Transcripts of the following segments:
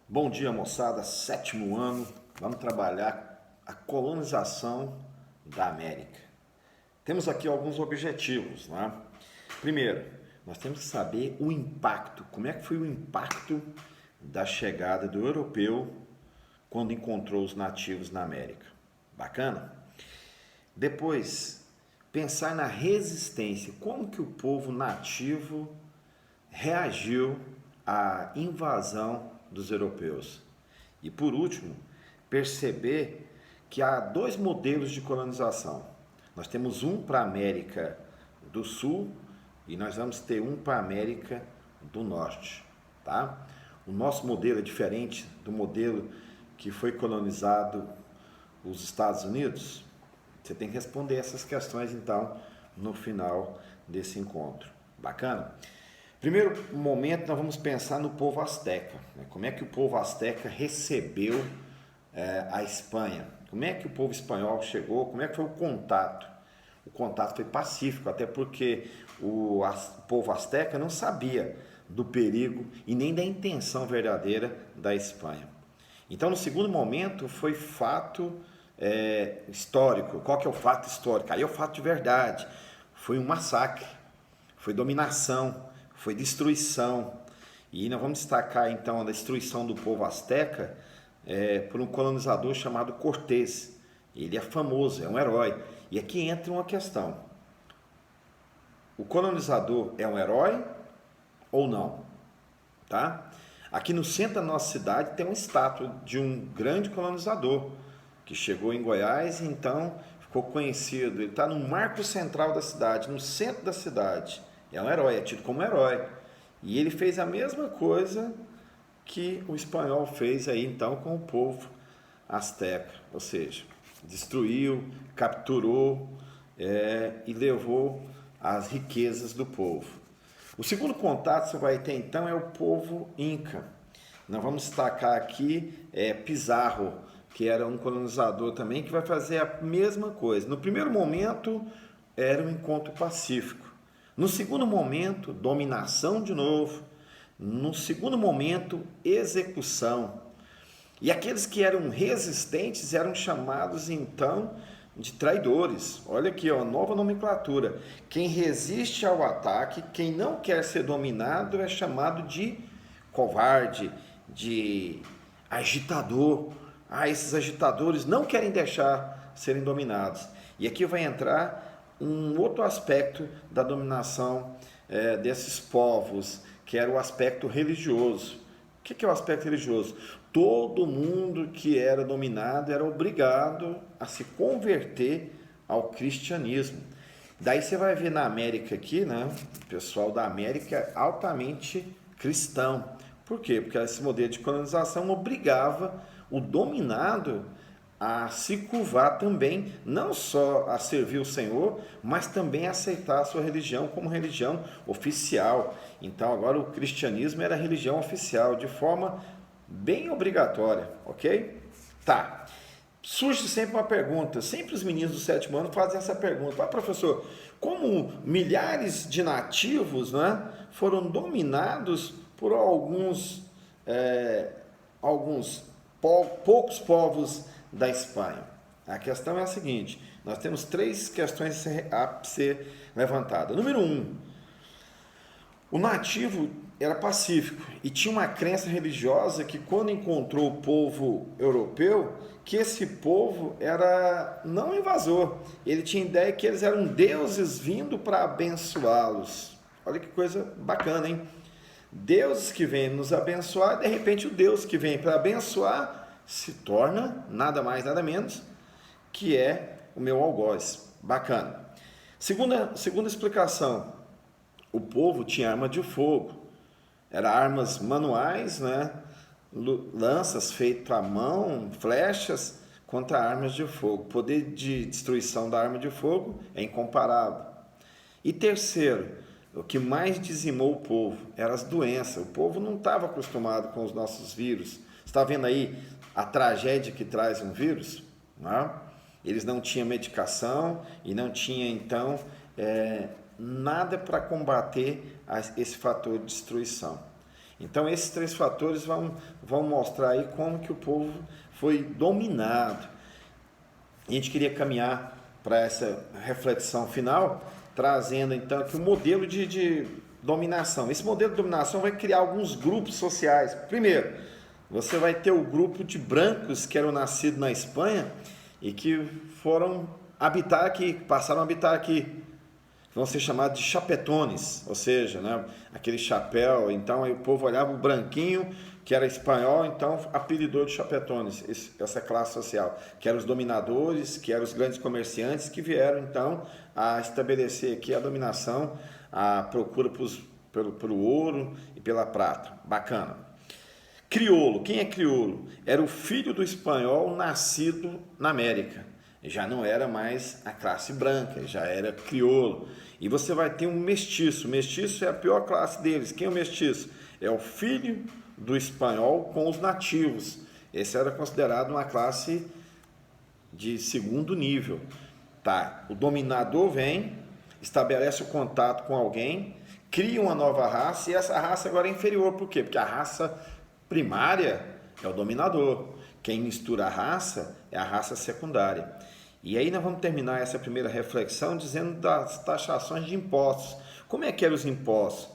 Bom dia, moçada. Sétimo ano, vamos trabalhar a colonização da América. Temos aqui alguns objetivos, né? Primeiro, nós temos que saber o impacto. Como é que foi o impacto da chegada do europeu quando encontrou os nativos na América? Bacana? Depois, pensar na resistência. Como que o povo nativo reagiu à invasão dos europeus? E por último, perceber que há dois modelos de colonização. Nós temos um para a América do Sul e nós vamos ter um para a América do Norte, tá? O nosso modelo é diferente do modelo que foi colonizado os Estados Unidos. Você tem que responder essas questões então no final desse encontro. Bacana? Primeiro momento, nós vamos pensar no povo asteca. Como é que o povo asteca recebeu a Espanha? Como é que o povo espanhol chegou? Como é que foi o contato? O contato foi pacífico, até porque o povo asteca não sabia do perigo e nem da intenção verdadeira da Espanha. Então, no segundo momento, foi fato histórico. Qual que é o fato histórico? Aí é o fato de verdade. Foi um massacre, foi dominação, foi destruição. E nós vamos destacar então a destruição do povo asteca por um colonizador chamado Cortés. Ele é famoso, é um herói. E aqui entra uma questão: o colonizador é um herói ou não? Tá? Aqui no centro da nossa cidade tem uma estátua de um grande colonizador que chegou em Goiás e então ficou conhecido. Ele está no marco central da cidade, no centro da cidade. É um herói, é tido como herói. E ele fez a mesma coisa que o espanhol fez aí então com o povo asteca, ou seja, destruiu, capturou e levou as riquezas do povo. O segundo contato que você vai ter então é o povo Inca. Nós vamos destacar aqui Pizarro, que era um colonizador também, que vai fazer a mesma coisa. No primeiro momento era um encontro pacífico. No segundo momento, dominação de novo. No segundo momento, execução. E aqueles que eram resistentes eram chamados então de traidores. Olha aqui, ó, nova nomenclatura. Quem resiste ao ataque, quem não quer ser dominado é chamado de covarde, de agitador. Ah, esses agitadores não querem deixar serem dominados. E aqui vai entrar um outro aspecto da dominação desses povos, que era o aspecto religioso. O que é o aspecto religioso? Todo mundo que era dominado era obrigado a se converter ao cristianismo. Daí você vai ver na América aqui, né? O pessoal da América é altamente cristão. Por quê? Porque esse modelo de colonização obrigava o dominado a se curvar também, não só a servir o Senhor, mas também a aceitar a sua religião como religião oficial. Então agora o cristianismo era a religião oficial, de forma bem obrigatória, ok? Tá. Surge sempre uma pergunta, sempre os meninos do sétimo ano fazem essa pergunta: professor, como milhares de nativos, né, foram dominados por alguns poucos povos da Espanha? A questão é a seguinte: nós temos três questões a ser levantadas. Número um, o nativo era pacífico e tinha uma crença religiosa que, quando encontrou o povo europeu, que esse povo era não invasor. Ele tinha ideia que eles eram deuses vindo para abençoá-los. Olha que coisa bacana, hein? Deuses que vêm nos abençoar, de repente o Deus que vem para abençoar se torna nada mais, nada menos que é o meu algoz. Bacana. Segunda explicação: o povo tinha arma de fogo. Eram armas manuais, né? Lanças feitas à mão, flechas contra armas de fogo. O poder de destruição da arma de fogo é incomparável. E terceiro, o que mais dizimou o povo eram as doenças. O povo não estava acostumado com os nossos vírus. Você está vendo aí a tragédia que traz um vírus? Não? Eles não tinham medicação e não tinham, então, nada para combater esse fator de destruição. Então esses três fatores vão mostrar aí como que o povo foi dominado. E a gente queria caminhar para essa reflexão final, trazendo então aqui um modelo de dominação. Esse modelo de dominação vai criar alguns grupos sociais. Primeiro, você vai ter o grupo de brancos que eram nascidos na Espanha e que foram habitar aqui, passaram a habitar aqui. Vão ser chamados de chapetones, ou seja, né, aquele chapéu. Então aí o povo olhava o branquinho, que era espanhol, então apelidou de chapetones, essa classe social, que eram os dominadores, que eram os grandes comerciantes, que vieram então a estabelecer aqui a dominação, a procura pelo ouro e pela prata. Bacana. Crioulo, quem é crioulo? Era o filho do espanhol nascido na América. Já não era mais a classe branca, já era crioulo. E você vai ter um mestiço. O mestiço é a pior classe deles. Quem é o mestiço? É o filho do espanhol com os nativos. Esse era considerado uma classe de segundo nível. Tá? O dominador vem, estabelece o contato com alguém, cria uma nova raça e essa raça agora é inferior. Por quê? Porque a raça primária é o dominador. Quem mistura a raça é a raça secundária. E aí nós vamos terminar essa primeira reflexão dizendo das taxações de impostos. Como é que eram os impostos?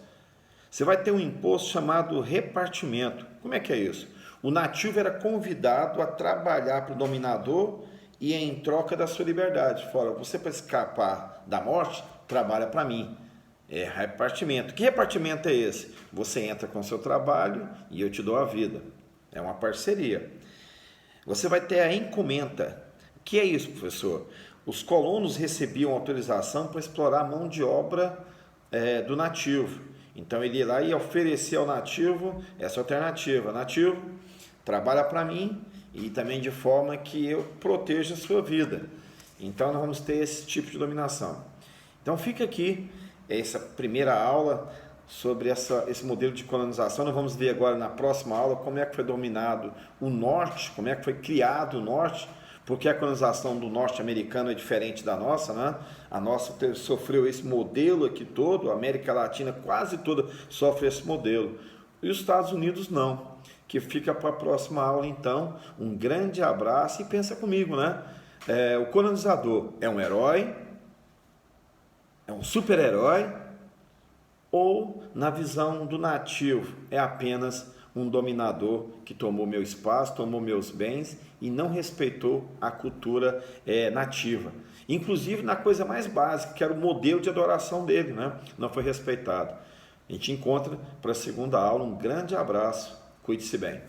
Você vai ter um imposto chamado repartimento. Como é que é isso? O nativo era convidado a trabalhar para o dominador e em troca da sua liberdade. Fala, você para escapar da morte, trabalha para mim. É repartimento. Que repartimento é esse? Você entra com o seu trabalho e eu te dou a vida. É uma parceria. Você vai ter a encomenda. O que é isso, professor? Os colonos recebiam autorização para explorar a mão de obra do nativo. Então ele ia lá e oferecer ao nativo essa alternativa. Nativo, trabalha para mim e também de forma que eu proteja a sua vida. Então nós vamos ter esse tipo de dominação. Então fica aqui essa primeira aula sobre esse modelo de colonização. Nós vamos ver agora na próxima aula como é que foi dominado o norte, como é que foi criado o norte, porque a colonização do norte-americano é diferente da nossa, né? A nossa sofreu esse modelo aqui todo, a América Latina quase toda sofre esse modelo. E os Estados Unidos não, que fica para a próxima aula então. Um grande abraço e pensa comigo, né? O colonizador é um herói, é um super-herói, ou na visão do nativo é apenas um dominador que tomou meu espaço, tomou meus bens e não respeitou a cultura nativa. Inclusive na coisa mais básica, que era o modelo de adoração dele, né? Não foi respeitado. A gente encontra para a segunda aula. Um grande abraço, cuide-se bem.